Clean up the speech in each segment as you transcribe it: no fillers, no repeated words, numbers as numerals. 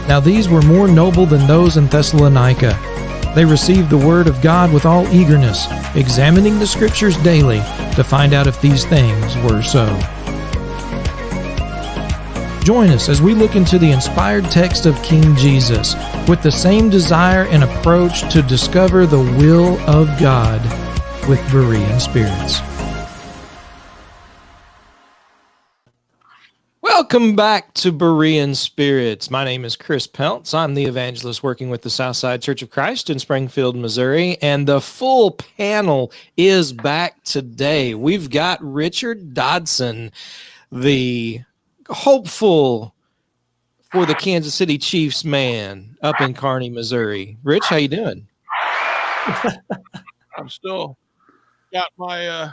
Now these were more noble than those in Thessalonica. They received the word of God with all eagerness, examining the Scriptures daily to find out if these things were so. Join us as we look into the inspired text of King Jesus with the same desire and approach to discover the will of God with Berean spirits. Welcome back to Berean Spirits. My name is Chris Peltz. I'm the evangelist working with the Southside Church of Christ in Springfield, Missouri, and the full panel is back today. We've got Richard Dodson, the hopeful for the Kansas City Chiefs man up in Kearney, Missouri. Rich, how you doing? I'm still got my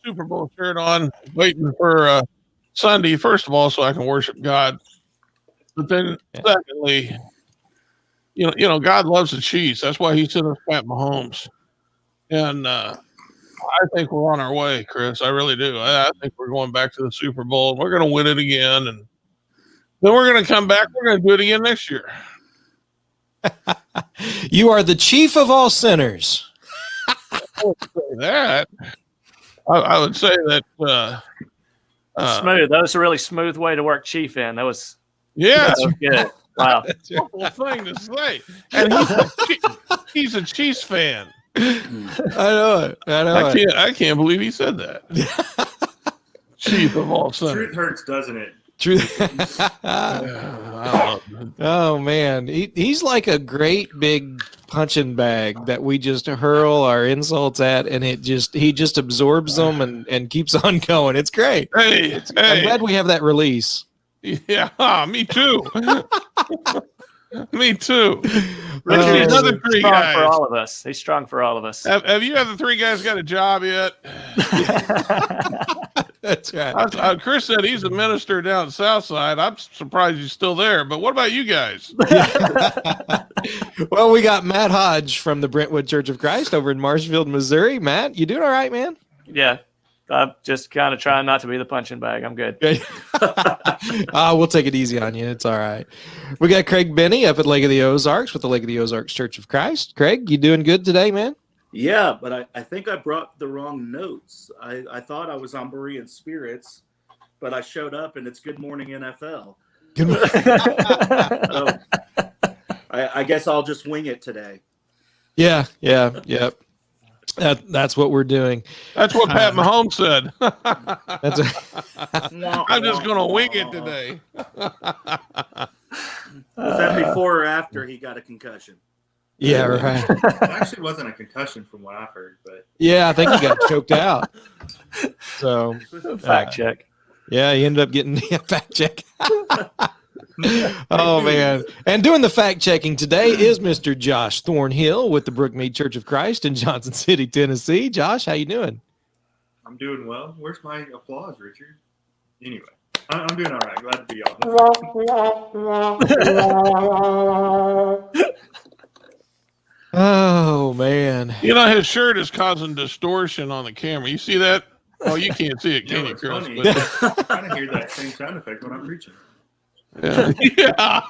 Super Bowl shirt on, waiting for Sunday, first of all, so I can worship God. But then, secondly, you know, God loves the Chiefs. That's why He sent us Pat Mahomes, and I think we're on our way, Chris. I really do. I think we're going back to the Super Bowl. We're going to win it again, and then we're going to come back. We're going to do it again next year. You are the chief of all sinners. I would say that. I would say that. Smooth. That was a really smooth way to work Chief in. That was good. Wow. Awful thing to say. And he's a Chiefs fan. I know. I can't believe he said that. Chief of all sinners. Truth hurts, doesn't it? Oh man, he's like a great big punching bag that we just hurl our insults at, and he just absorbs them and keeps on going. It's great. Hey, I'm glad we have that release. Yeah, me too. Me too. Richard is Other three strong guys. for all of us. He's strong for all of us. Have you other three guys got a job yet? That's right. Chris said he's a minister down south side. I'm surprised he's still there. But what about you guys? Well, we got Matt Hodge from the Brentwood Church of Christ over in Marshfield, Missouri. Matt, you doing all right, man? Yeah. I'm just kind of trying not to be the punching bag. I'm good. We'll take it easy on you. It's all right. We got Craig Benny up at Lake of the Ozarks with the Lake of the Ozarks Church of Christ. Craig, you doing good today, man? Yeah, but I think I brought the wrong notes. I thought I was on Berean Spirits, but I showed up and it's Good Morning NFL. Good morning. So I guess I'll just wing it today. Yeah. That's what we're doing. That's what Pat Mahomes said. That's I'm just going to wing it today. Was that before or after he got a concussion? Yeah, right. It actually wasn't a concussion from what I heard, but Yeah, I think he got choked out. So Fact check. yeah, he ended up getting a fact check. Oh man! And doing the fact checking today is Mr. Josh Thornhill with the Brookmead Church of Christ in Johnson City, Tennessee. Josh, how you doing? I'm doing well. Where's my applause, Richard? Anyway, I'm doing all right. Glad to be on. Oh man! You know, his shirt is causing distortion on the camera. You see that? Oh, you can't see it, You can know, you, it's Chris? funny. But- I kind of hear that same sound effect when I'm preaching. Yeah.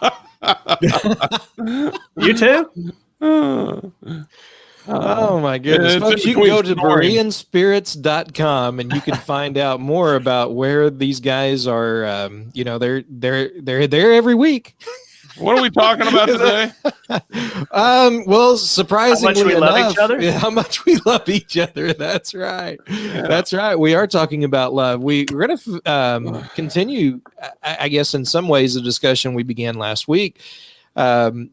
You too? Oh my goodness, it's folks! in You can go to between snoring. BereanSpirits.com and you can find out more about where these guys are. They're there every week. What are we talking about today? Well, surprisingly we love enough, each other? yeah, how much we love each other. That's right. That's right. We are talking about love. We're going to continue, I guess, in some ways, the discussion we began last week. And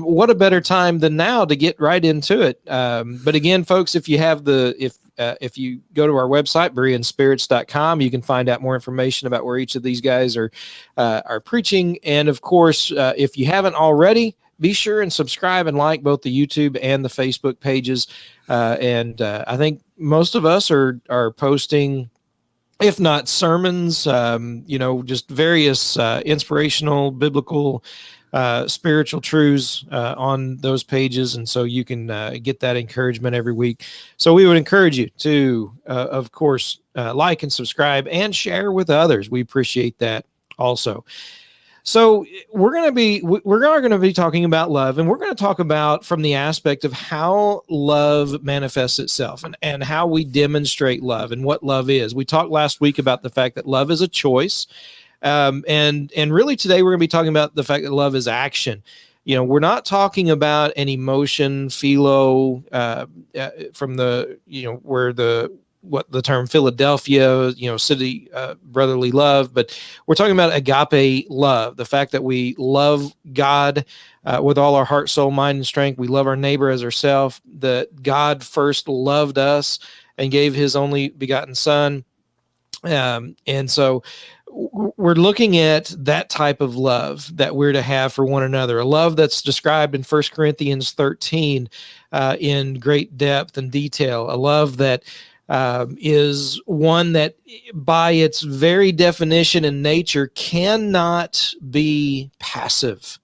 what a better time than now to get right into it. But again, folks, if you go to our website, BereanSpirits.com, you can find out more information about where each of these guys are preaching. And of course, if you haven't already, be sure and subscribe and like both the YouTube and the Facebook pages. I think most of us are posting, if not sermons, just various inspirational, biblical, spiritual truths on those pages. And so you can get that encouragement every week. So we would encourage you to, of course, like and subscribe and share with others. We appreciate that also. So we're going to be talking about love, and we're going to talk about from the aspect of how love manifests itself and how we demonstrate love and what love is. We talked last week about the fact that love is a choice. And really today we're going to be talking about the fact that love is action. We're not talking about an emotion, philo, from the, where what the term Philadelphia, city, brotherly love, but we're talking about agape love, the fact that we love God with all our heart, soul, mind, and strength. We love our neighbor as ourselves, that God first loved us and gave his only begotten son. And so we're looking at that type of love that we're to have for one another, a love that's described in 1 Corinthians 13 in great depth and detail, a love that is one that by its very definition and nature cannot be passive,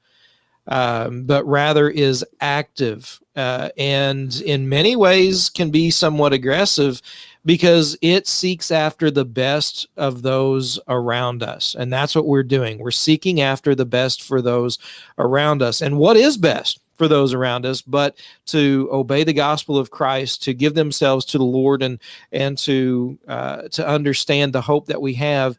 but rather is active, and in many ways can be somewhat aggressive, because it seeks after the best of those around us. And that's what we're doing. We're seeking after the best for those around us. And what is best for those around us but to obey the gospel of Christ, to give themselves to the Lord, and to understand the hope that we have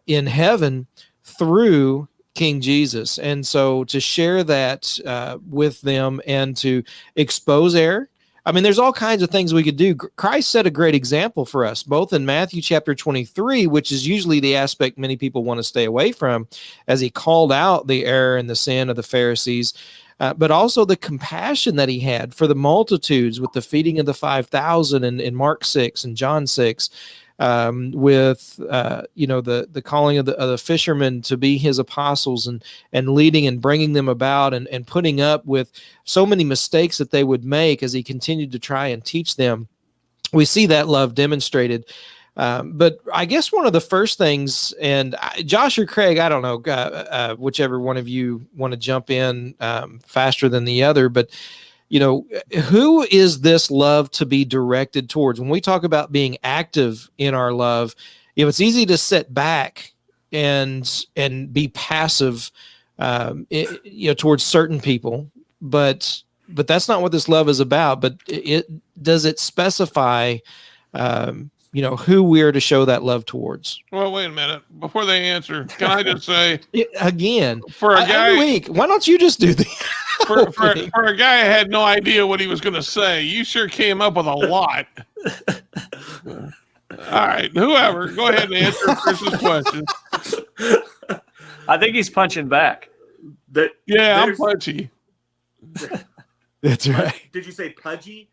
in heaven through King Jesus. And so to share that with them and to expose error. I mean, there's all kinds of things we could do. Christ set a great example for us, both in Matthew chapter 23, which is usually the aspect many people want to stay away from, as he called out the error and the sin of the Pharisees, but also the compassion that he had for the multitudes with the feeding of the 5,000 in Mark 6 and John 6, with the calling of the fishermen to be his apostles, and leading and bringing them about, and putting up with so many mistakes that they would make as he continued to try and teach them. We see that love demonstrated. But I guess one of the first things, and Josh or Craig, I don't know, whichever one of you want to jump in faster than the other, but who is this love to be directed towards? When we talk about being active in our love, it's easy to sit back and be passive, towards certain people, but that's not what this love is about. But it specify, who we are to show that love towards? Well, wait a minute. Before they answer, can I just say again, for a guy, every week, why don't you just do the for a guy who had no idea what he was going to say, you sure came up with a lot. All right, whoever, go ahead and answer Chris's question. I think he's punching back. I'm punchy. That's right. Did you say pudgy?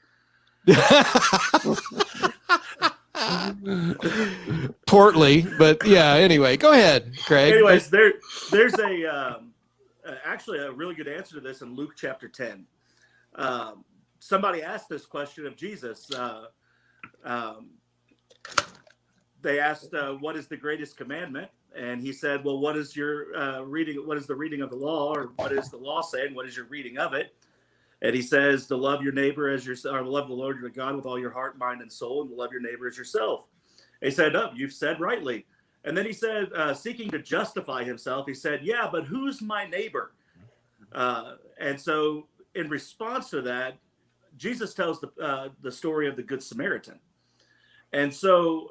Portly, but yeah. Anyway, go ahead, Craig. Anyways, there's actually a really good answer to this in Luke chapter 10. Somebody asked this question of Jesus. They asked, "What is the greatest commandment?" And he said, "Well, what is your reading? What is the reading of the law, or what is the law saying? What is your reading of it?" And he says, "To love your neighbor as yourself, or love the Lord your God with all your heart, mind, and soul, and to love your neighbor as yourself." And he said, "Oh, you've said rightly." And then he said, seeking to justify himself, he said, "Yeah, but who's my neighbor?" And so, in response to that, Jesus tells the story of the Good Samaritan. And so,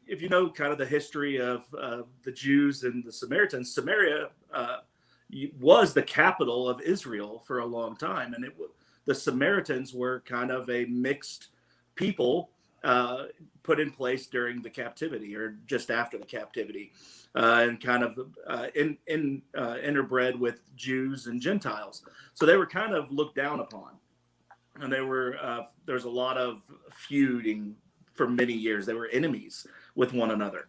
if you know kind of the history of the Jews and the Samaritans, Samaria was the capital of Israel for a long time, and the Samaritans were kind of a mixed people put in place during the captivity, or just after the captivity, and kind of interbred with Jews and Gentiles. So they were kind of looked down upon, and there's a lot of feuding for many years. They were enemies with one another.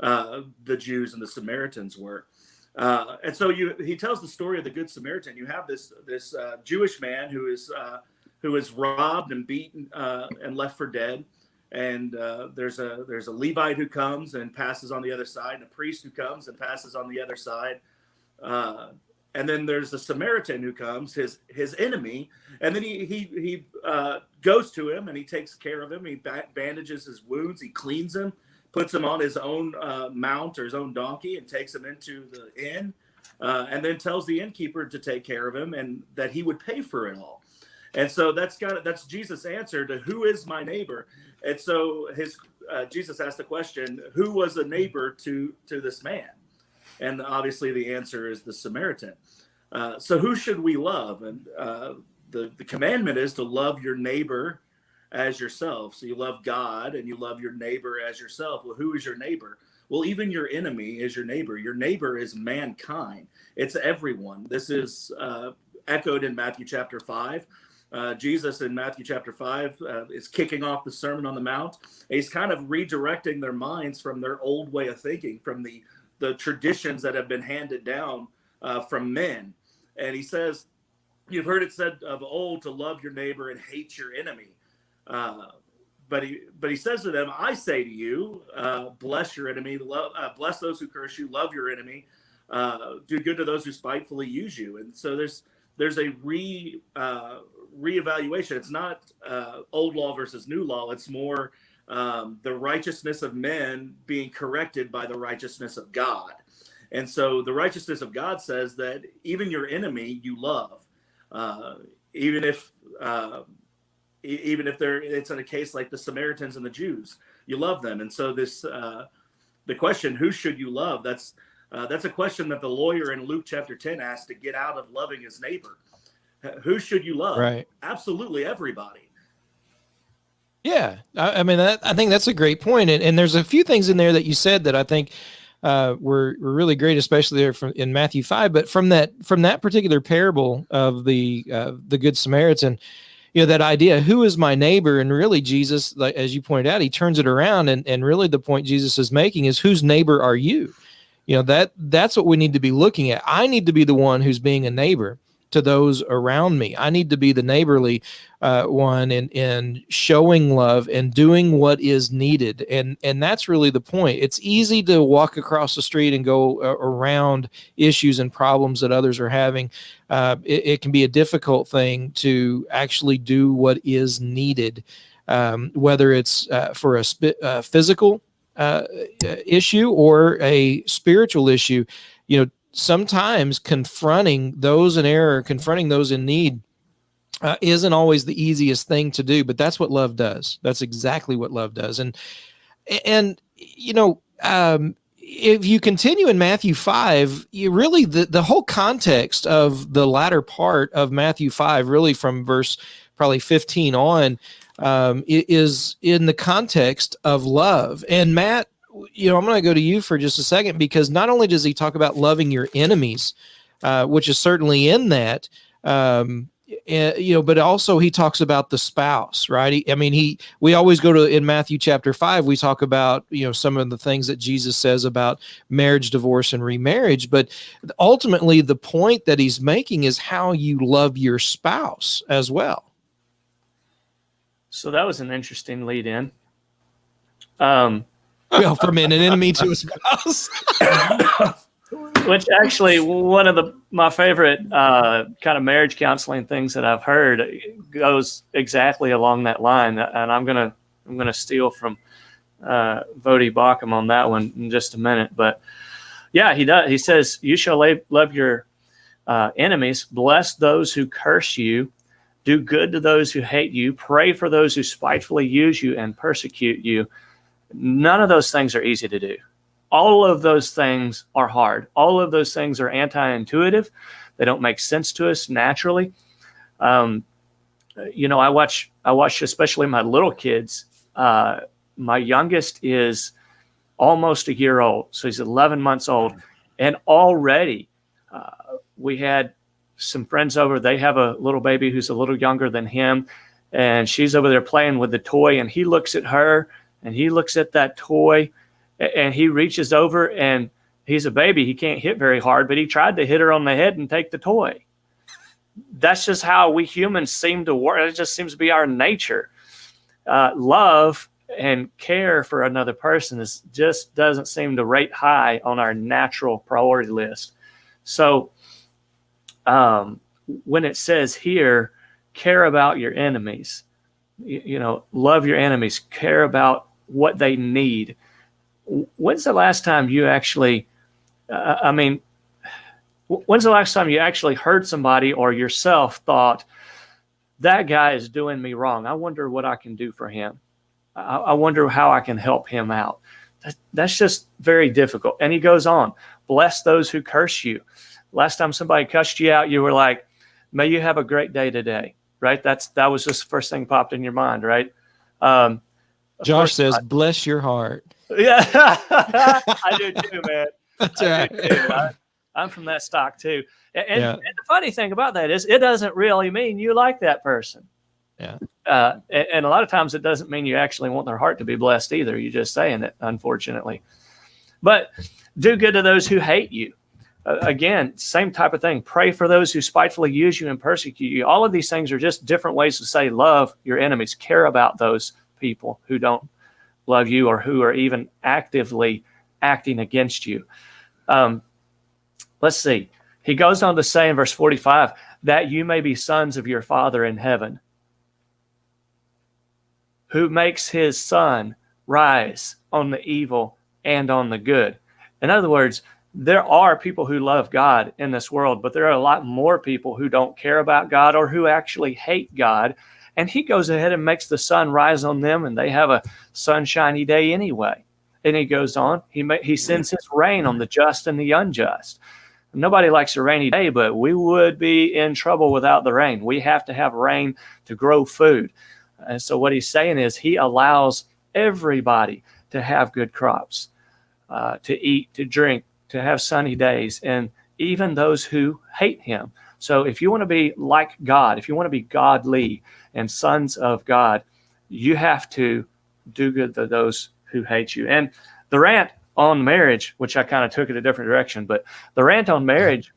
The Jews and the Samaritans were. And so he tells the story of the Good Samaritan. You have this Jewish man who is robbed and beaten and left for dead. And there's a Levite who comes and passes on the other side, and a priest who comes and passes on the other side. And then there's the Samaritan who comes, his enemy, and then he goes to him and he takes care of him. He bandages his wounds, he cleans him, puts him on his own mount or his own donkey, and takes him into the inn and then tells the innkeeper to take care of him and that he would pay for it all. And so that's Jesus' answer to who is my neighbor. And so Jesus asked the question, who was a neighbor to this man? And obviously the answer is the Samaritan. So who should we love? And the commandment is to love your neighbor as yourself. So you love God and you love your neighbor as yourself. Well, who is your neighbor? Well, even your enemy is your neighbor. Your neighbor is mankind. It's everyone. This is echoed in Matthew chapter 5. Jesus in Matthew chapter 5 is kicking off the Sermon on the Mount. He's kind of redirecting their minds from their old way of thinking, from the traditions that have been handed down from men. And he says, you've heard it said of old to love your neighbor and hate your enemy. But he says to them, I say to you, bless your enemy, bless those who curse you, love your enemy, do good to those who spitefully use you. And so there's a reevaluation. It's not old law versus new law. It's more the righteousness of men being corrected by the righteousness of God. And so the righteousness of God says that even your enemy you love, even if it's in a case like the Samaritans and the Jews, you love them. And so the question, who should you love? That's a question that the lawyer in Luke chapter 10 asked to get out of loving his neighbor. Who should you love? Right. Absolutely everybody. Yeah. I mean, I think that's a great point. And there's a few things in there that you said that I think were really great, especially there in Matthew 5. But from that particular parable of the Good Samaritan, that idea, who is my neighbor? And really Jesus, like, as you pointed out, he turns it around and really the point Jesus is making is, whose neighbor are you? That's what we need to be looking at. I need to be the one who's being a neighbor to those around me. I need to be the neighborly one in showing love and doing what is needed. And that's really the point. It's easy to walk across the street and go around issues and problems that others are having. It can be a difficult thing to actually do what is needed, whether it's for a physical issue or a spiritual issue. Sometimes confronting those in error, confronting those in need isn't always the easiest thing to do, but that's what love does. That's exactly what love does. And if you continue in Matthew 5, you really, the whole context of the latter part of Matthew 5, really from verse probably 15 on, is in the context of love. And Matt, I'm going to go to you for just a second, because not only does he talk about loving your enemies, which is certainly in that, but also he talks about the spouse, right? We always go to, in Matthew chapter 5, we talk about, some of the things that Jesus says about marriage, divorce, and remarriage. But ultimately, the point that he's making is how you love your spouse as well. So that was an interesting lead in. From an enemy to a spouse. Which actually, one of my favorite kind of marriage counseling things that I've heard goes exactly along that line, and I'm gonna steal from Vodi Bakum on that one in just a minute. But yeah, he does. He says, "You shall love your enemies, bless those who curse you, do good to those who hate you, pray for those who spitefully use you and persecute you." None of those things are easy to do. All of those things are hard. All of those things are anti-intuitive. They don't make sense to us naturally. I watch especially my little kids. My youngest is almost a year old, so he's 11 months old, and already we had some friends over. They have a little baby who's a little younger than him, and she's over there playing with the toy, and he looks at her. And he looks at that toy, and he reaches over, and he's a baby. He can't hit very hard, but he tried to hit her on the head and take the toy. That's just how we humans seem to work. It just seems to be our nature. Love and care for another person just doesn't seem to rate high on our natural priority list. So when it says here, care about your enemies, love your enemies, care about what they need. When's the last time you actually, When's the last time you actually heard somebody or yourself thought, that guy is doing me wrong? I wonder what I can do for him. I wonder how I can help him out. That's just very difficult. And he goes on, bless those who curse you. Last time somebody cussed you out, you were like, may you have a great day today, right? That was just the first thing popped in your mind, right? Josh says, bless your heart. Yeah, I do too, man. That's right. I'm from that stock too. And the funny thing about that is it doesn't really mean you like that person. Yeah. And a lot of times it doesn't mean you actually want their heart to be blessed either. You're just saying it, unfortunately. But do good to those who hate you. Again, same type of thing. Pray for those who spitefully use you and persecute you. All of these things are just different ways to say love your enemies. Care about those people who don't love you or who are even actively acting against you. Let's see. He goes on to say in verse 45, that you may be sons of your Father in heaven, who makes his sun rise on the evil and on the good. In other words, there are people who love God in this world, but there are a lot more people who don't care about God or who actually hate God. And he goes ahead and makes the sun rise on them, and they have a sunshiny day anyway. And he goes on, he sends his rain on the just and the unjust. Nobody likes a rainy day, but we would be in trouble without the rain. We have to have rain to grow food. And so what he's saying is he allows everybody to have good crops, to eat, to drink, to have sunny days, and even those who hate him. So if you want to be like God, if you want to be godly and sons of God, you have to do good to those who hate you. And the rant on marriage, which I kind of took it a different direction, but the rant on marriage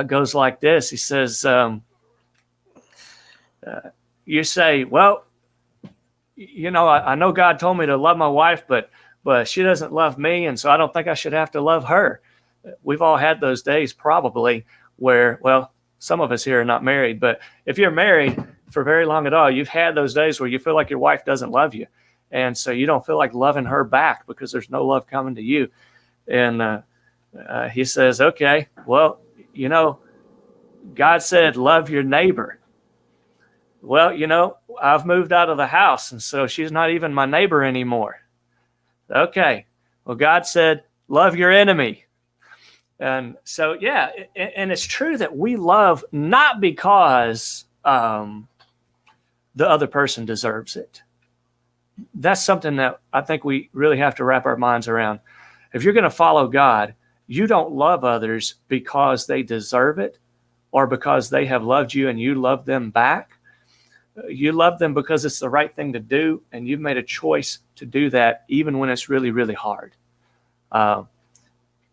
goes like this. He says, you say, well, you know, I know God told me to love my wife, but she doesn't love me, and so I don't think I should have to love her. We've all had those days probably where, well, some of us here are not married, but if you're married for very long at all, you've had those days where you feel like your wife doesn't love you. And so you don't feel like loving her back because there's no love coming to you. And he says, okay, well, you know, God said, love your neighbor. Well, you know, I've moved out of the house, and so she's not even my neighbor anymore. Okay, well, God said, love your enemy. And so, yeah, and it's true that we love not because the other person deserves it. That's something that I think we really have to wrap our minds around. If you're going to follow God, you don't love others because they deserve it or because they have loved you and you love them back. You love them because it's the right thing to do, and you've made a choice to do that even when it's really, really hard.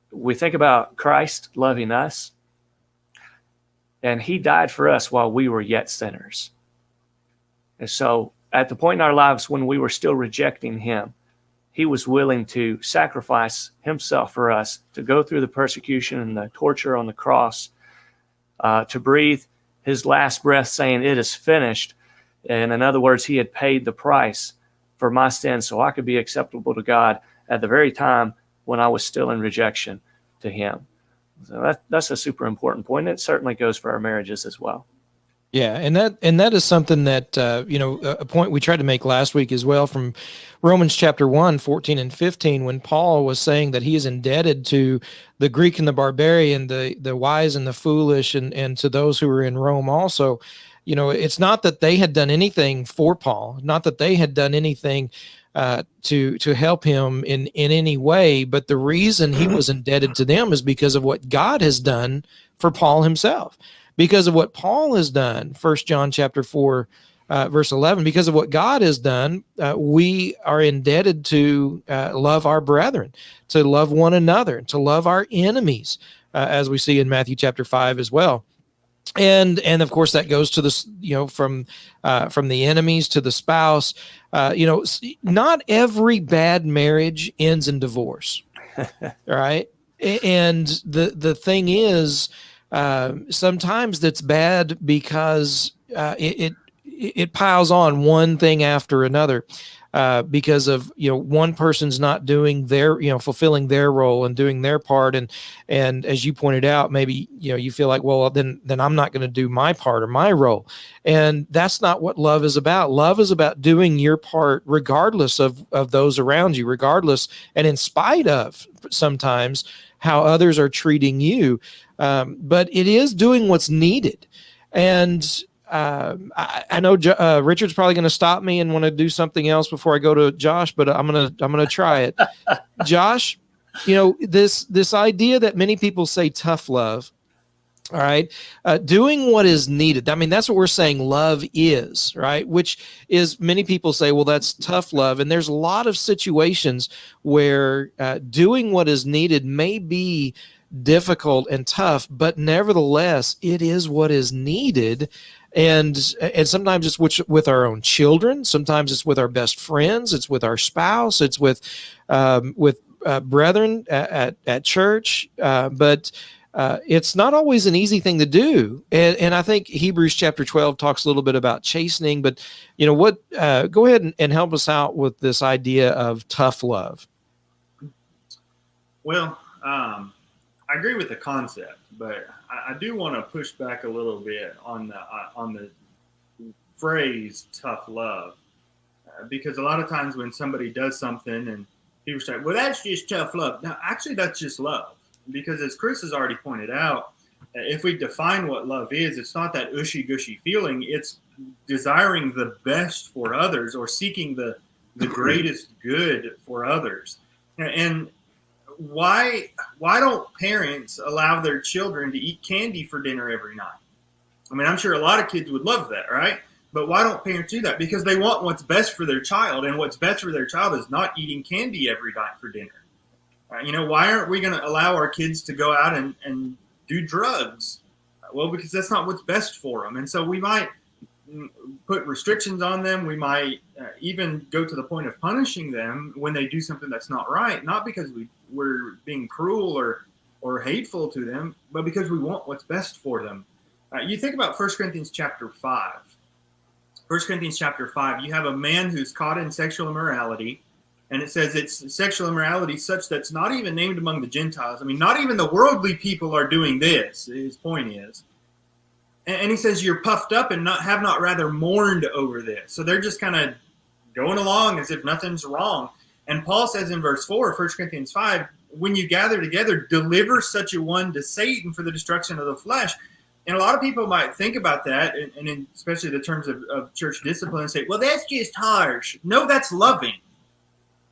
We think about Christ loving us, and he died for us while we were yet sinners. And so at the point in our lives when we were still rejecting him, he was willing to sacrifice himself for us, to go through the persecution and the torture on the cross, to breathe his last breath saying, it is finished. And in other words, he had paid the price for my sins so I could be acceptable to God at the very time when I was still in rejection to him. So that's a super important point. It certainly goes for our marriages as well. Yeah, and that is something that a point we tried to make last week as well from Romans chapter 1, 14 and 15, when Paul was saying that he is indebted to the Greek and the barbarian, the wise and the foolish, and to those who were in Rome also. You know, it's not that they had done anything for Paul, not that they had done anything to help him in any way, but the reason he was indebted to them is because of what God has done for Paul himself. Because of what Paul has done, 1 John chapter 4, verse 11, because of what God has done, we are indebted to love our brethren, to love one another, to love our enemies, as we see in Matthew chapter 5 as well. And of course that goes to this, from the enemies to the spouse. Not every bad marriage ends in divorce, right? And the thing is, sometimes that's bad because it piles on one thing after another. Because of one person's not doing their fulfilling their role and doing their part, and as you pointed out, maybe you feel like, well, then I'm not going to do my part or my role, and that's not what love is about. Love is about doing your part regardless of those around you, regardless and in spite of sometimes how others are treating you, but it is doing what's needed. And I know Richard's probably going to stop me and want to do something else before I go to Josh, but I'm gonna try it. Josh, this idea that many people say tough love. All right, doing what is needed. I mean, that's what we're saying love is, right? Which is, many people say, well, that's tough love. And there's a lot of situations where doing what is needed may be difficult and tough, but nevertheless, it is what is needed. And sometimes it's with our own children. Sometimes it's with our best friends. It's with our spouse. It's with brethren at church. But it's not always an easy thing to do. And I think Hebrews chapter 12 talks a little bit about chastening. But go ahead and help us out with this idea of tough love. Well, I agree with the concept, but I do want to push back a little bit on the phrase "tough love," because a lot of times when somebody does something and people say, "Well, that's just tough love." Now, actually, that's just love, because as Chris has already pointed out, if we define what love is, it's not that ushy-gushy feeling. It's desiring the best for others or seeking the greatest good for others. And why don't parents allow their children to eat candy for dinner every night? I mean, I'm sure a lot of kids would love that, right? But why don't parents do that? Because they want what's best for their child, and what's best for their child is not eating candy every night for dinner. Why aren't we going to allow our kids to go out and do drugs? Well, because that's not what's best for them. And so we might put restrictions on them. We might even go to the point of punishing them when they do something that's not right, not because we're being cruel or hateful to them, but because we want what's best for them. You think about 1 Corinthians chapter 5. 1 Corinthians chapter 5, you have a man who's caught in sexual immorality, and it says it's sexual immorality such that's not even named among the Gentiles. I mean, not even the worldly people are doing this, his point is. And he says, you're puffed up and have not rather mourned over this. So they're just kind of going along as if nothing's wrong. And Paul says in verse 4, 1 Corinthians 5, when you gather together, deliver such a one to Satan for the destruction of the flesh. And a lot of people might think about that, and in especially the terms of church discipline, and say, well, that's just harsh. No, that's loving.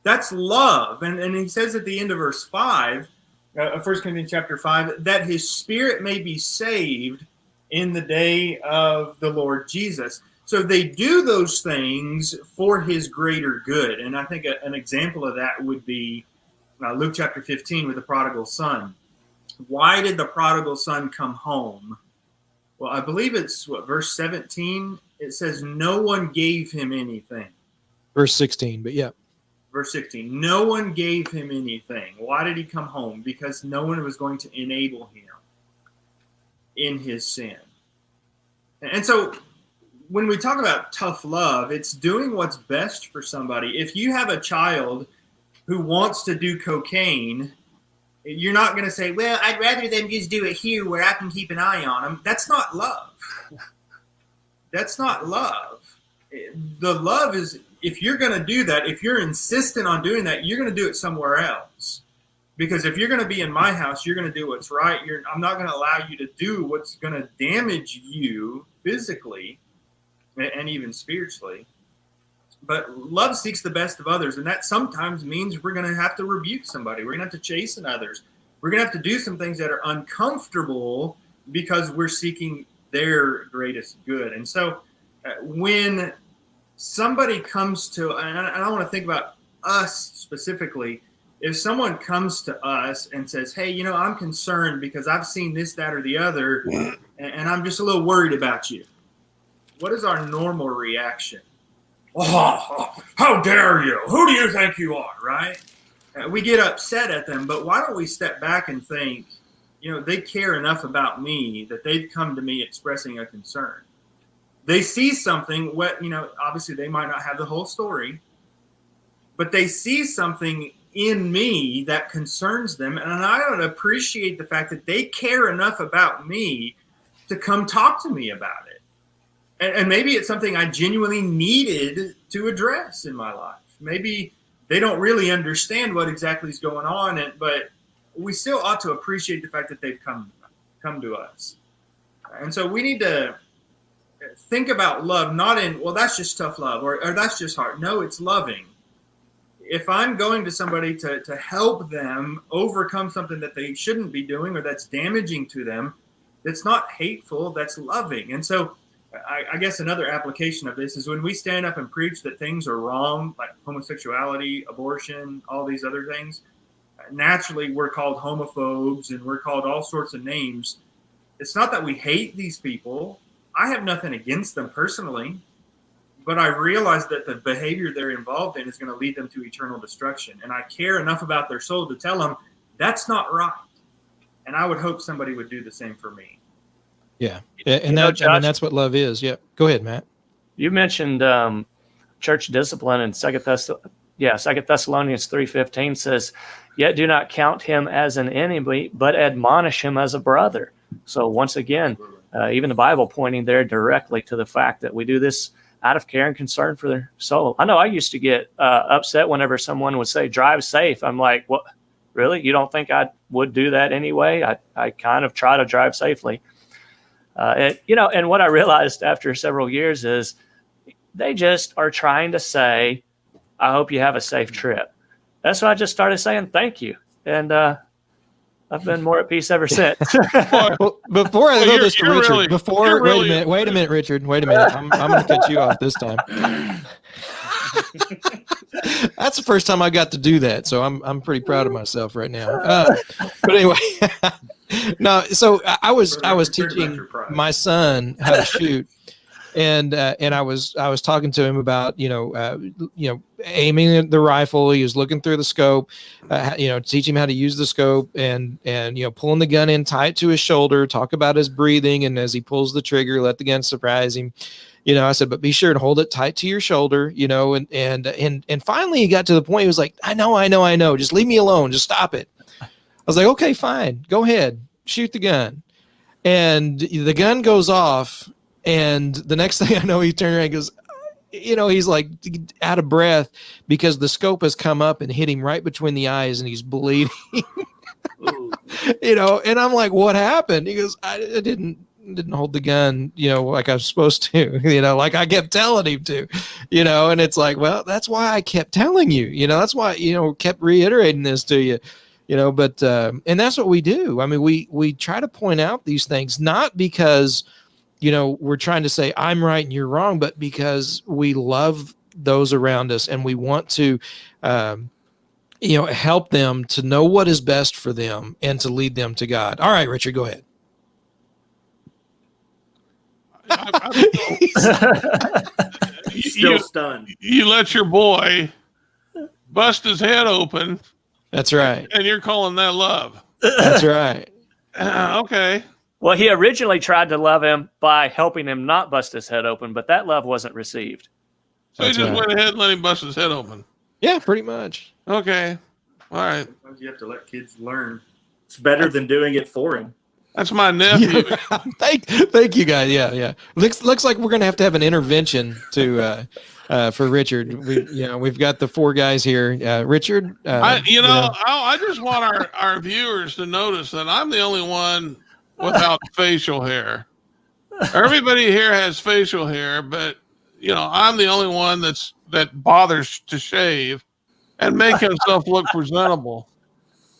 That's love. And he says at the end of verse 5, 1 Corinthians chapter 5, that his spirit may be saved in the day of the Lord Jesus. So they do those things for his greater good. And I think an example of that would be Luke chapter 15 with the prodigal son. Why did the prodigal son come home? Well, I believe it's verse 17. It says no one gave him anything. Verse 16, but yeah. Verse 16, no one gave him anything. Why did he come home? Because no one was going to enable him in his sin. And so when we talk about tough love, it's doing what's best for somebody. If you have a child who wants to do cocaine, you're not going to say, well, I'd rather them just do it here where I can keep an eye on them. That's not love. That's not love. The love is, if you're going to do that, if you're insistent on doing that, you're going to do it somewhere else. Because if you're going to be in my house, you're going to do what's right. I'm not going to allow you to do what's going to damage you physically and even spiritually. But love seeks the best of others, and that sometimes means we're going to have to rebuke somebody. We're going to have to chasten others. We're going to have to do some things that are uncomfortable because we're seeking their greatest good. And so when somebody comes to, and I want to think about us specifically, if someone comes to us and says, hey, I'm concerned because I've seen this, that, or the other, and I'm just a little worried about you. What is our normal reaction? Oh, how dare you? Who do you think you are, right? We get upset at them, but why don't we step back and think, they care enough about me that they've come to me expressing a concern. they see something, obviously they might not have the whole story, but they see something in me that concerns them. And I don't appreciate the fact that they care enough about me to come talk to me about it. And maybe it's something I genuinely needed to address in my life. Maybe they don't really understand what exactly is going on, but we still ought to appreciate the fact that they've come to us. And so we need to think about love, not in, well, that's just tough love, or that's just hard. No, it's loving. If I'm going to somebody to help them overcome something that they shouldn't be doing or that's damaging to them, that's not hateful, that's loving. And so I guess another application of this is when we stand up and preach that things are wrong, like homosexuality, abortion, all these other things, naturally we're called homophobes and we're called all sorts of names. It's not that we hate these people. I have nothing against them personally, but I realize that the behavior they're involved in is going to lead them to eternal destruction. And I care enough about their soul to tell them that's not right. And I would hope somebody would do the same for me. Yeah. And that's what love is. Yeah. Go ahead, Matt. You mentioned church discipline in 2 Thessalonians 3:15 says, "Yet do not count him as an enemy, but admonish him as a brother." So once again, even the Bible pointing there directly to the fact that we do this out of care and concern for their soul. I know I used to get upset whenever someone would say, "Drive safe." I'm like, "What? Really? You don't think I would do that anyway?" I kind of try to drive safely. And what I realized after several years is they just are trying to say, "I hope you have a safe trip." That's why I just started saying thank you. And I've been more at peace ever since. Well, before I go this to Richard, wait a minute, Richard. Wait a minute. I'm going to cut you off this time. That's the first time I got to do that, so I'm pretty proud of myself right now. But anyway, no. So I was teaching my son how to shoot, and I was talking to him about aiming the rifle. He was looking through the scope, teach him how to use the scope, and pulling the gun in tight to his shoulder. Talk about his breathing, and as he pulls the trigger, let the gun surprise him. I said, but be sure to hold it tight to your shoulder, and finally he got to the point he was like, I know. Just leave me alone. Just stop it. I was like, okay, fine. Go ahead. Shoot the gun. And the gun goes off. And the next thing I know, he turned around and goes, he's like out of breath because the scope has come up and hit him right between the eyes and he's bleeding, and I'm like, what happened? He goes, I didn't hold the gun, like I was supposed to, like I kept telling him to, and it's like, well, that's why I kept telling you, that's why, kept reiterating this to you, but, and that's what we do. I mean, we try to point out these things, not because, we're trying to say I'm right and you're wrong, but because we love those around us and we want to, help them to know what is best for them and to lead them to God. All right, Richard, go ahead. Still stunned. You let your boy bust his head open. That's right. And you're calling that love. That's right. Okay. Well, he originally tried to love him by helping him not bust his head open, but that love wasn't received. So he just went ahead and let him bust his head open. Yeah, pretty much. Okay. All right. Sometimes you have to let kids learn. It's better than doing it for him. That's my nephew. Yeah. Thank you, guys. Yeah. Looks like we're gonna have to have an intervention for Richard. We've got the four guys here. Richard, I just want our viewers to notice that I'm the only one without facial hair. Everybody here has facial hair, but I'm the only one that bothers to shave and make himself look presentable.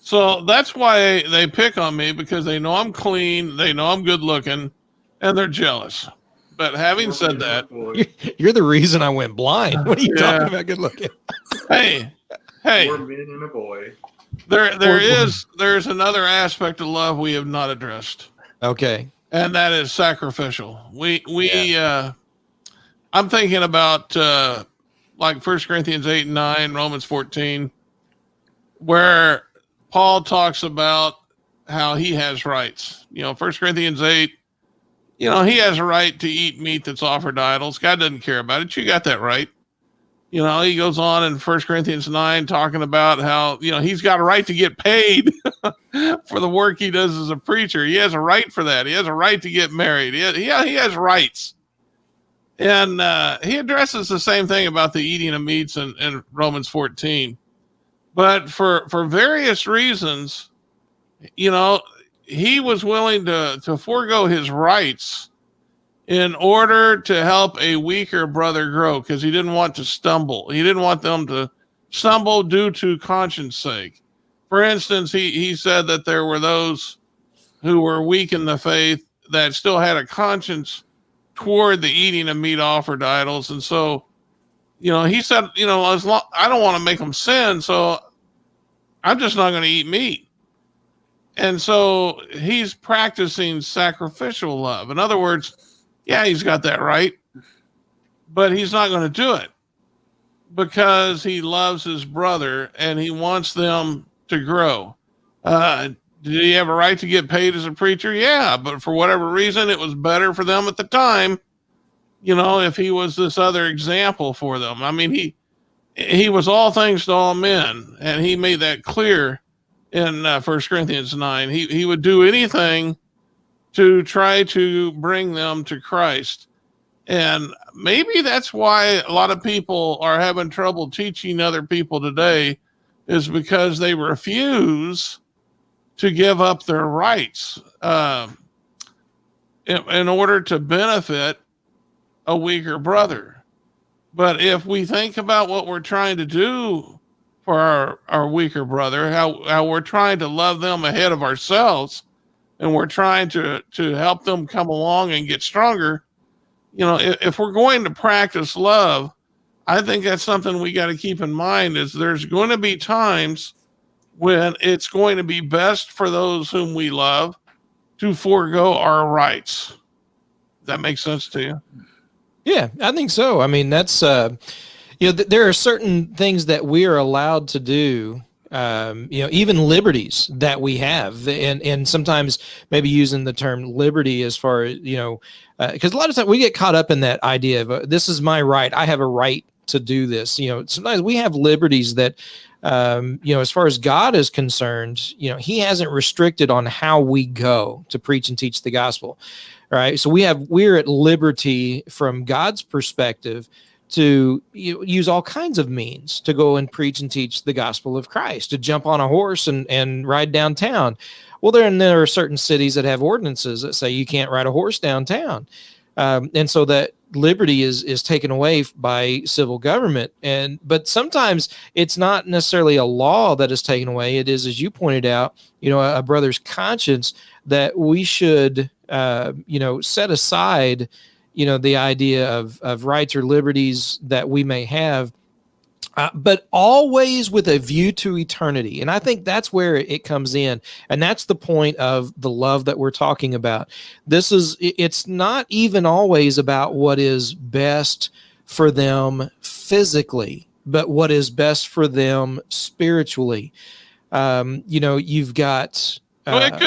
So that's why they pick on me, because they know I'm clean, they know I'm good looking, and they're jealous. But having said that, you're the reason I went blind. What are you talking about? Good looking. Hey. 4 men and a boy. There's another aspect of love we have not addressed. Okay. And that is sacrificial. I'm thinking about like 1 Corinthians 8 and 9, Romans 14, where Paul talks about how he has rights. 1 Corinthians 8, you know, he has a right to eat meat that's offered to idols. God doesn't care about it. You got that right. You know, he goes on in 1 Corinthians 9 talking about how, you know, he's got a right to get paid for the work he does as a preacher. He has a right for that. He has a right to get married. He has rights. And he addresses the same thing about the eating of meats in Romans 14. But for various reasons, you know, he was willing to forego his rights in order to help a weaker brother grow, because he didn't want to stumble. He didn't want them to stumble due to conscience sake. For instance, he said that there were those who were weak in the faith that still had a conscience toward the eating of meat offered to idols. And so, you know, he said, you know, I don't want to make them sin, so I'm just not going to eat meat. And so he's practicing sacrificial love. In other words, yeah, he's got that right, but he's not going to do it because he loves his brother and he wants them to grow. Did he have a right to get paid as a preacher? Yeah, but for whatever reason, it was better for them at the time, you know, if he was this other example for them. I mean, he was all things to all men, and he made that clear in 1 Corinthians 9. He would do anything to try to bring them to Christ. And maybe that's why a lot of people are having trouble teaching other people today, is because they refuse to give up their rights in order to benefit a weaker brother. But if we think about what we're trying to do for our weaker brother, how we're trying to love them ahead of ourselves, and we're trying to help them come along and get stronger, you know, if we're going to practice love, I think that's something we got to keep in mind, is there's going to be times when it's going to be best for those whom we love to forego our rights. Does that make sense to you? Yeah, I think so. I mean, that's, you know, there are certain things that we are allowed to do, you know, even liberties that we have. And sometimes maybe using the term liberty as far as, you know, because a lot of times we get caught up in that idea of this is my right. I have a right to do this. You know, sometimes we have liberties that, you know, as far as God is concerned, you know, he hasn't restricted on how we go to preach and teach the gospel. Right. So we're at liberty from God's perspective to use all kinds of means to go and preach and teach the gospel of Christ, to jump on a horse and ride downtown. Well, there are certain cities that have ordinances that say you can't ride a horse downtown. And so that liberty is taken away by civil government. But sometimes it's not necessarily a law that is taken away. It is, as you pointed out, you know, a brother's conscience that we should, you know, set aside, you know, the idea of rights or liberties that we may have, but always with a view to eternity. And I think that's where it comes in. And that's the point of the love that we're talking about. It's not even always about what is best for them physically, but what is best for them spiritually. You know, you've got, well, it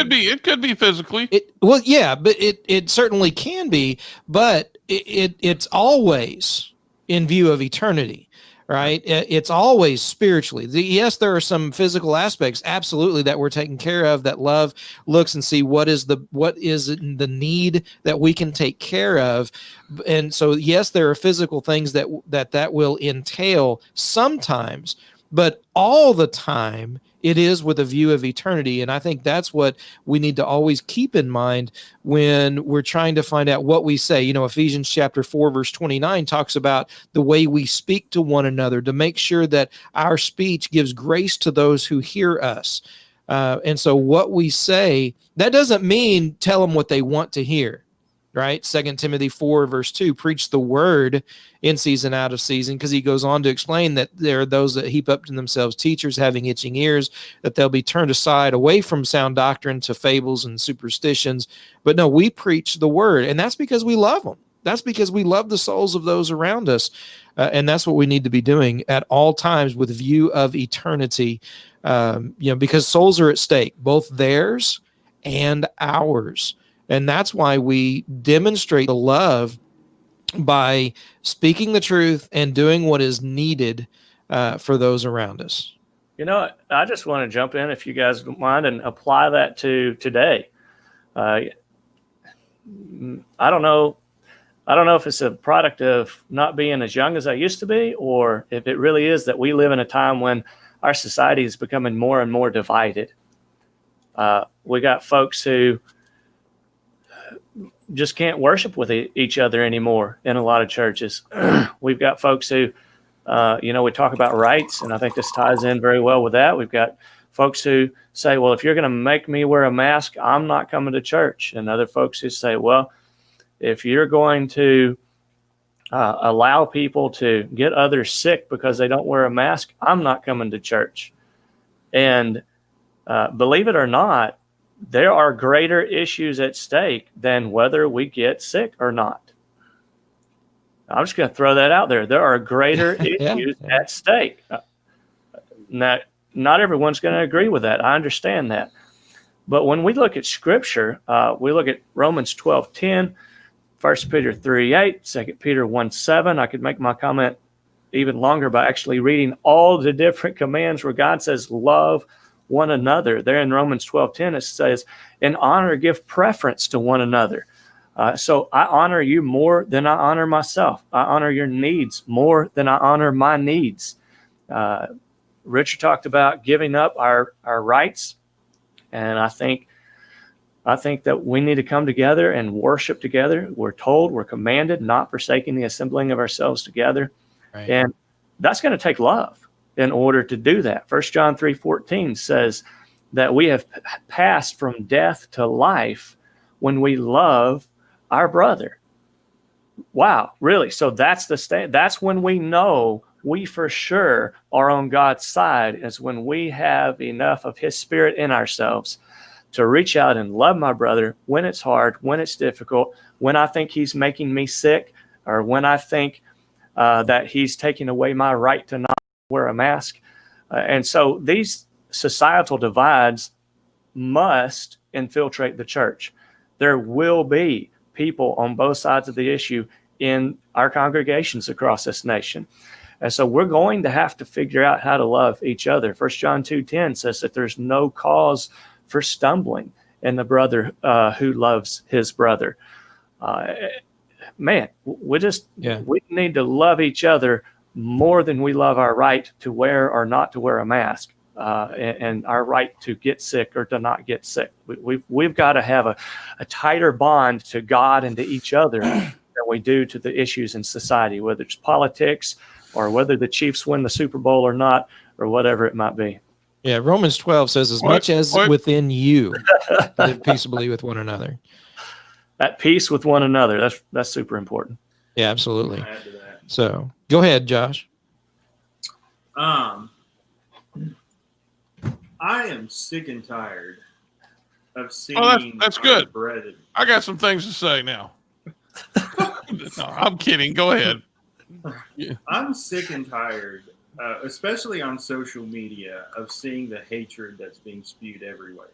could be physically. Well, yeah, but it certainly can be, but it's always in view of eternity. Right. It's always spiritually. Yes, there are some physical aspects, absolutely, that we're taking care of, that love looks and see what is the need that we can take care of. And so, yes, there are physical things that will entail sometimes, but all the time it is with a view of eternity. And I think that's what we need to always keep in mind when we're trying to find out what we say. You know, Ephesians chapter 4, verse 29 talks about the way we speak to one another to make sure that our speech gives grace to those who hear us. And so what we say, that doesn't mean tell them what they want to hear. Right? 2 Timothy 4, verse 2, preach the word in season, out of season, because he goes on to explain that there are those that heap up to themselves teachers having itching ears, that they'll be turned aside away from sound doctrine to fables and superstitions. But no, we preach the word, and that's because we love them. That's because we love the souls of those around us. And that's what we need to be doing at all times with view of eternity, you know, because souls are at stake, both theirs and ours. And that's why we demonstrate the love by speaking the truth and doing what is needed for those around us. You know, I just want to jump in, if you guys don't mind, and apply that to today. I don't know. I don't know if it's a product of not being as young as I used to be, or if it really is that we live in a time when our society is becoming more and more divided. We got folks who just can't worship with each other anymore in a lot of churches. We've got folks who, we talk about rights, and I think this ties in very well with that. We've got folks who say, well, if you're going to make me wear a mask, I'm not coming to church. And other folks who say, well, if you're going to allow people to get others sick because they don't wear a mask, I'm not coming to church. And believe it or not, there are greater issues at stake than whether we get sick or not. I'm just going to throw that out there. There are greater issues at stake. Not everyone's going to agree with that. I understand that. But when we look at Scripture, we look at Romans 12:10, 1 Peter 3:8, 2 Peter 1:7. I could make my comment even longer by actually reading all the different commands where God says, love one another. There in Romans 12:10, it says, in honor, give preference to one another. So I honor you more than I honor myself. I honor your needs more than I honor my needs. Richard talked about giving up our rights. And I think that we need to come together and worship together. We're told, we're commanded, not forsaking the assembling of ourselves together. Right. And that's going to take love in order to do that. 1 John 3:14 says that we have passed from death to life when we love our brother. Wow, really? So that's that's when we know we for sure are on God's side, is when we have enough of his Spirit in ourselves to reach out and love my brother when it's hard, when it's difficult, when I think he's making me sick, or when I think that he's taking away my right to not wear a mask. And so these societal divides must infiltrate the church. There will be people on both sides of the issue in our congregations across this nation. And so we're going to have to figure out how to love each other. 1 John 2:10 says that there's no cause for stumbling in the brother who loves his brother. We need to love each other more than we love our right to wear or not to wear a mask, and our right to get sick or to not get sick. We've got to have a tighter bond to God and to each other than we do to the issues in society, whether it's politics or whether the Chiefs win the Super Bowl or not, or whatever it might be. Yeah, Romans 12 says, as much as within you, live peaceably with one another. At peace with one another. That's super important. Yeah, absolutely. So go ahead, Josh. I am sick and tired of seeing. That's good. Bread. I got some things to say now. No, I'm kidding. Go ahead. Yeah. I'm sick and tired, especially on social media, of seeing the hatred that's being spewed everywhere.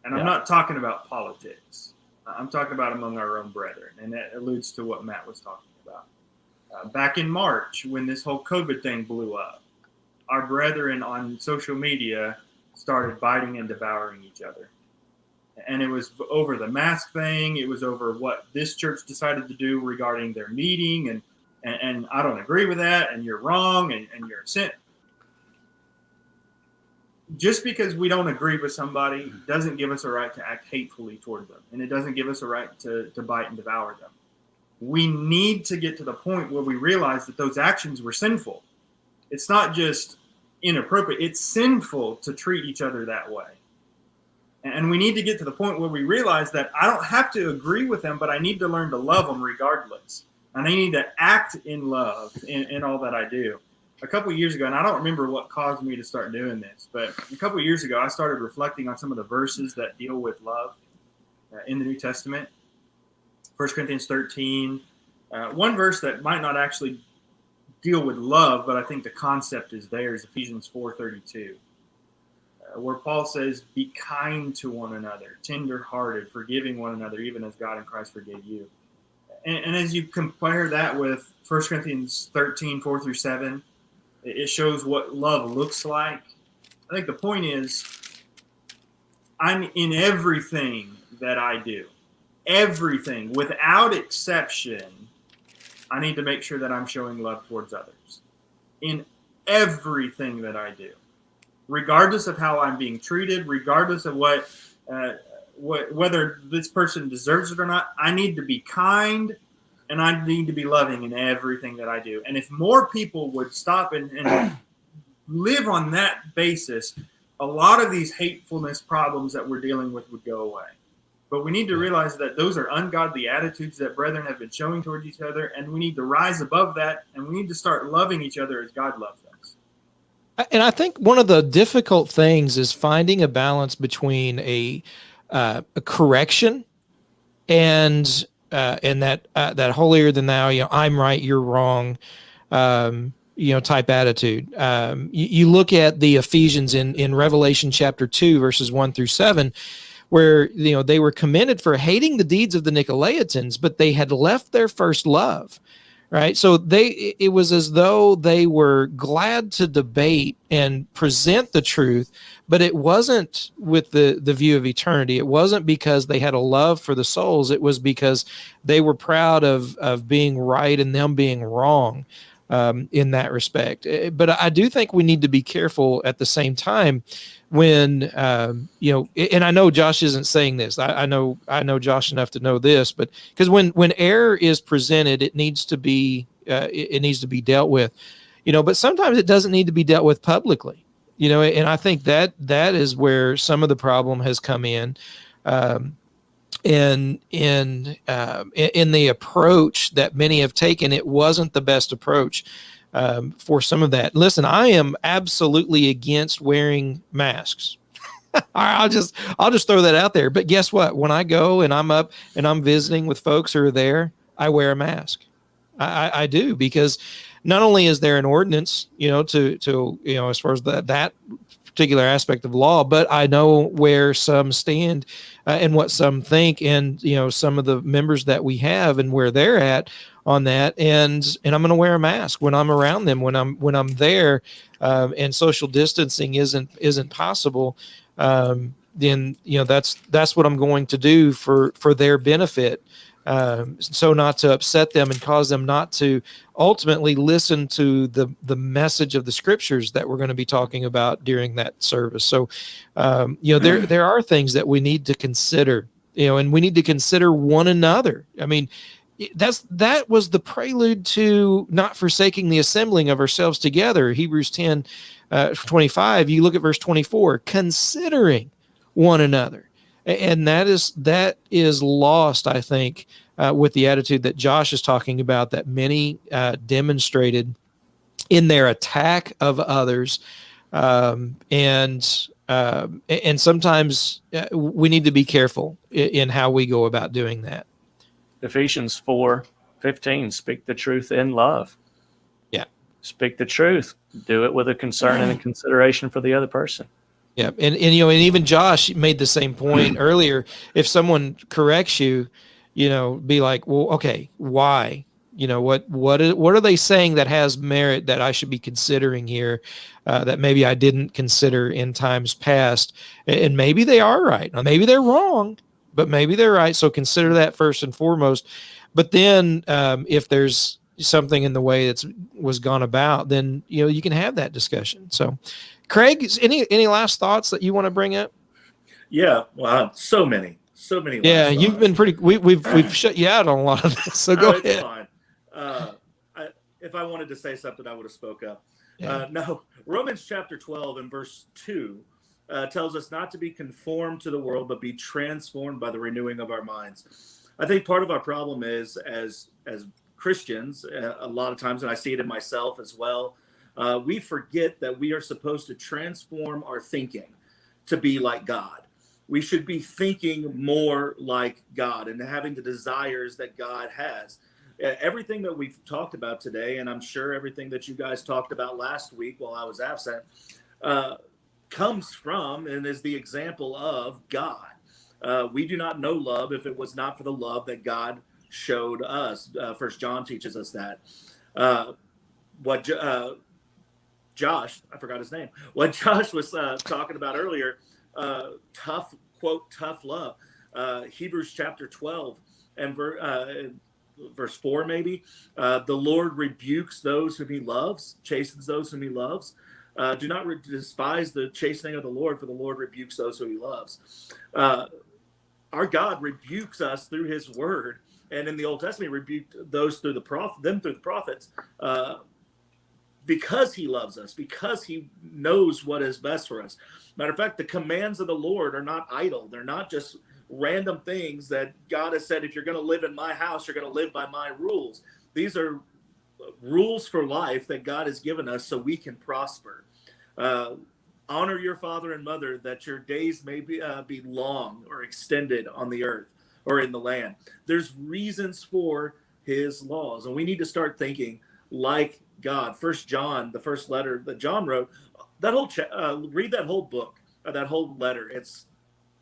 And I'm not talking about politics. I'm talking about among our own brethren, and that alludes to what Matt was talking about. Back in March, when this whole COVID thing blew up, our brethren on social media started biting and devouring each other. And it was over the mask thing. It was over what this church decided to do regarding their meeting. And I don't agree with that, and you're wrong, and you're a sin. Just because we don't agree with somebody doesn't give us a right to act hatefully toward them, and it doesn't give us a right to bite and devour them. We need to get to the point where we realize that those actions were sinful. It's not just inappropriate. It's sinful to treat each other that way. And we need to get to the point where we realize that I don't have to agree with them, but I need to learn to love them regardless. And I need to act in love in all that I do. A couple of years ago, and I don't remember what caused me to start doing this, but a couple of years ago, I started reflecting on some of the verses that deal with love in the New Testament. 1 Corinthians 13. One verse that might not actually deal with love, but I think the concept is there, is Ephesians 4:32. where Paul says, be kind to one another, tender-hearted, forgiving one another, even as God in Christ forgave you. And as you compare that with 1 Corinthians 13, 4 through 7, it shows what love looks like. I think the point is, I'm in everything that I do. Everything, without exception, I need to make sure that I'm showing love towards others. In everything that I do. Regardless of how I'm being treated, regardless of whether this person deserves it or not, I need to be kind and I need to be loving in everything that I do. And if more people would stop and live on that basis, a lot of these hatefulness problems that we're dealing with would go away. But we need to realize that those are ungodly attitudes that brethren have been showing towards each other, and we need to rise above that, and we need to start loving each other as God loves us. And I think one of the difficult things is finding a balance between a correction and that holier than thou, I'm right, you're wrong, type attitude. You look at the Ephesians in Revelation chapter 2, verses 1 through 7, where they were commended for hating the deeds of the Nicolaitans, but they had left their first love. Right. So it was as though they were glad to debate and present the truth, but it wasn't with the view of eternity. It wasn't because they had a love for the souls. It was because they were proud of being right and them being wrong in that respect. But I do think we need to be careful at the same time when, and I know Josh isn't saying this. I know Josh enough to know this, but because when error is presented, it needs to be dealt with, but sometimes it doesn't need to be dealt with publicly, and I think that is where some of the problem has come in the approach that many have taken. It wasn't the best approach for some of that. Listen, I am absolutely against wearing masks. I'll just throw that out there. But guess what? When I go and I'm up and I'm visiting with folks who are there, I wear a mask. I do, because not only is there an ordinance, to as far as that particular aspect of law, but I know where some stand and what some think, and some of the members that we have and where they're at on that, and I'm going to wear a mask when I'm around them, when I'm there, and social distancing isn't possible. Then that's what I'm going to do for their benefit. So not to upset them and cause them not to ultimately listen to the message of the scriptures that we're going to be talking about during that service. So, there are things that we need to consider, and we need to consider one another. I mean, that was the prelude to not forsaking the assembling of ourselves together. Hebrews 10, 25, you look at verse 24, considering one another. And that is lost, I think, with the attitude that Josh is talking about, that many demonstrated in their attack of others, and sometimes we need to be careful in how we go about doing that. Ephesians 4:15, speak the truth in love. Yeah, speak the truth. Do it with a concern and a consideration for the other person. Yeah, and even Josh made the same point earlier. If someone corrects you, be like, well, okay, why? What are they saying that has merit that I should be considering here, that maybe I didn't consider in times past? And maybe they are right. Now, maybe they're wrong, but maybe they're right. So consider that first and foremost. But then if there's something in the way that's was gone about, then you can have that discussion. So, Craig, any last thoughts that you want to bring up? Yeah, well, so many. Yeah, you've been pretty. We've shut you out on a lot of this. So go ahead. It's fine. If I wanted to say something, I would have spoke up. Yeah. No, Romans chapter 12 and verse 2 tells us not to be conformed to the world, but be transformed by the renewing of our minds. I think part of our problem is, as Christians, a lot of times, and I see it in myself as well, we forget that we are supposed to transform our thinking to be like God. We should be thinking more like God and having the desires that God has. Everything that we've talked about today, and I'm sure everything that you guys talked about last week while I was absent, comes from and is the example of God. We do not know love if it was not for the love that God showed us. First John teaches us that. Josh, I forgot his name. What Josh was talking about earlier, tough, quote, tough love. Hebrews chapter 12 and verse 4 maybe. The Lord rebukes those whom he loves, chastens those whom he loves. Do not despise the chastening of the Lord, for the Lord rebukes those whom he loves. Our God rebukes us through his word. And in the Old Testament, he rebuked those through the prophets, because he loves us, because he knows what is best for us. Matter of fact, the commands of the Lord are not idle. They're not just random things that God has said, if you're going to live in my house, you're going to live by my rules. These are rules for life that God has given us so we can prosper. Honor your father and mother, that your days may be long or extended on the earth or in the land. There's reasons for his laws, and we need to start thinking like God. First John, the first letter that John wrote, that whole read that whole book, that whole letter. It's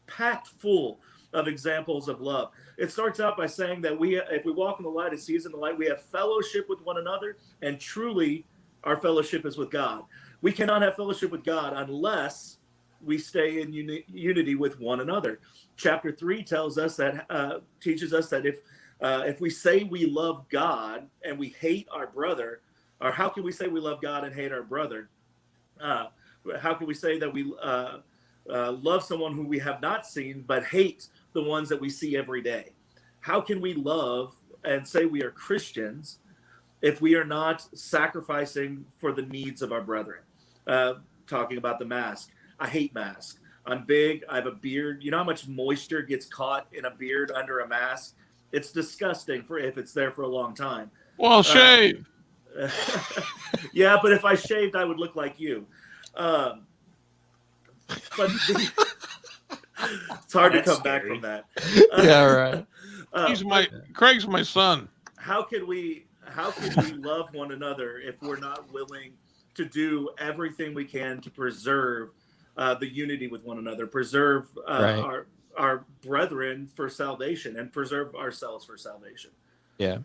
packed full of examples of love. It starts out by saying that if we walk in the light as he is in the light, we have fellowship with one another, and truly our fellowship is with God. We cannot have fellowship with God unless we stay in unity with one another. Chapter 3 tells us that, teaches us that if we say we love God and we hate our brother, or how can we say we love God and hate our brother? How can we say that we love someone who we have not seen but hate the ones that we see every day? How can we love and say we are Christians if we are not sacrificing for the needs of our brethren? Talking about the mask. I hate masks. I'm big. I have a beard. You know how much moisture gets caught in a beard under a mask? It's disgusting if it's there for a long time. Well, shave. Yeah, but if I shaved, I would look like you. But it's hard to come back from that. Yeah, right. Craig's my son. How can we love one another if we're not willing to do everything we can to preserve the unity with one another, preserve our brethren for salvation, and preserve ourselves for salvation? Yeah.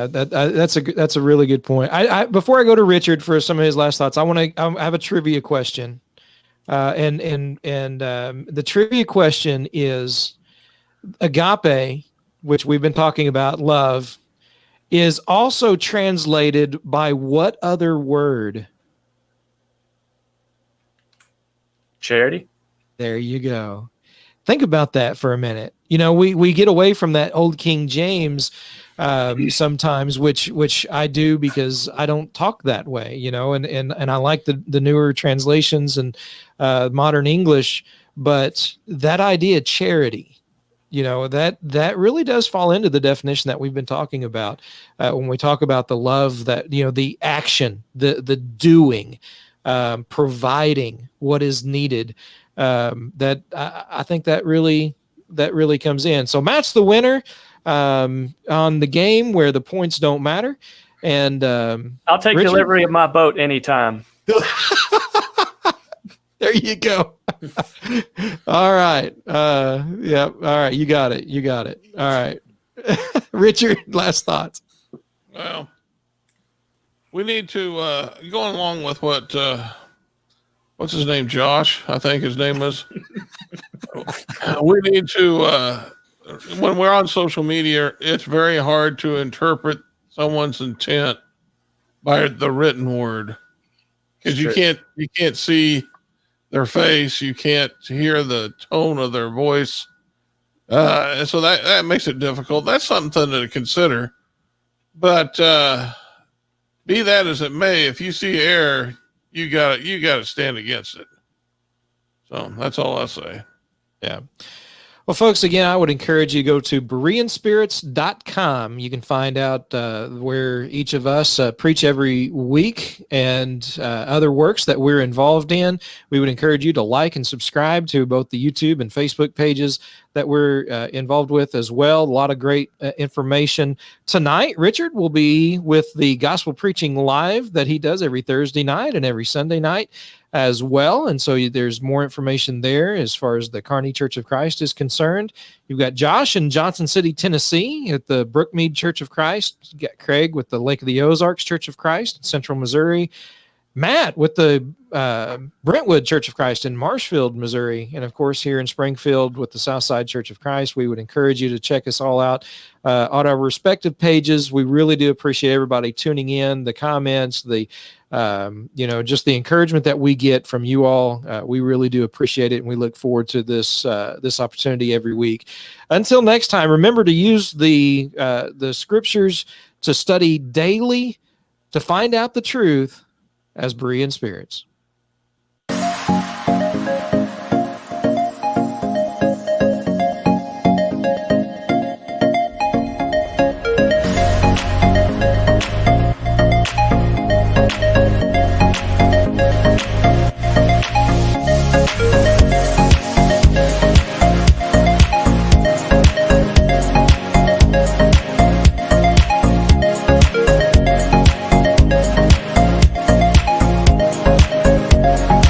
That's a really good point. I before I go to Richard for some of his last thoughts, I have a trivia question, and the trivia question is, agape, which we've been talking about, love, is also translated by what other word? Charity. There you go. Think about that for a minute. You know, we get away from that old King James sometimes, which I do because I don't talk that way, you know, and I like the newer translations and modern English, but that idea, charity, you know, that really does fall into the definition that we've been talking about when we talk about the love, that, you know, the action, the doing, providing what is needed. That I think that really comes in. So Matt's the winner on the game where the points don't matter. And I'll take Richard? delivery of my boat anytime. There you go. All right. Yeah. All right. You got it. All right. Richard, last thoughts. Well, we need to going along with what what's his name, Josh, I think his name is. We need to when we're on social media, it's very hard to interpret someone's intent by the written word, because you can't see their face, you can't hear the tone of their voice, and so that makes it difficult. That's something to consider. But be that as it may, if you see error, you got to stand against it. So that's all I say. Yeah. Well, folks, again, I would encourage you to go to bereanspirits.com. You can find out where each of us preach every week and other works that we're involved in. We would encourage you to like and subscribe to both the YouTube and Facebook pages that we're involved with as well. A lot of great information. Tonight, Richard will be with the Gospel Preaching Live that he does every Thursday night and every Sunday night. as well. And so there's more information there as far as the Kearney Church of Christ is concerned. You've got Josh in Johnson City, Tennessee at the Brookmead Church of Christ. You got Craig with the Lake of the Ozarks Church of Christ in Central Missouri. Matt with the Brentwood Church of Christ in Marshfield, Missouri. And of course, here in Springfield with the Southside Church of Christ. We would encourage you to check us all out on our respective pages. We really do appreciate everybody tuning in, the comments, the just the encouragement that we get from you all. We really do appreciate it, and we look forward to this opportunity every week. Until next time, remember to use the scriptures to study daily to find out the truth as Berean spirits.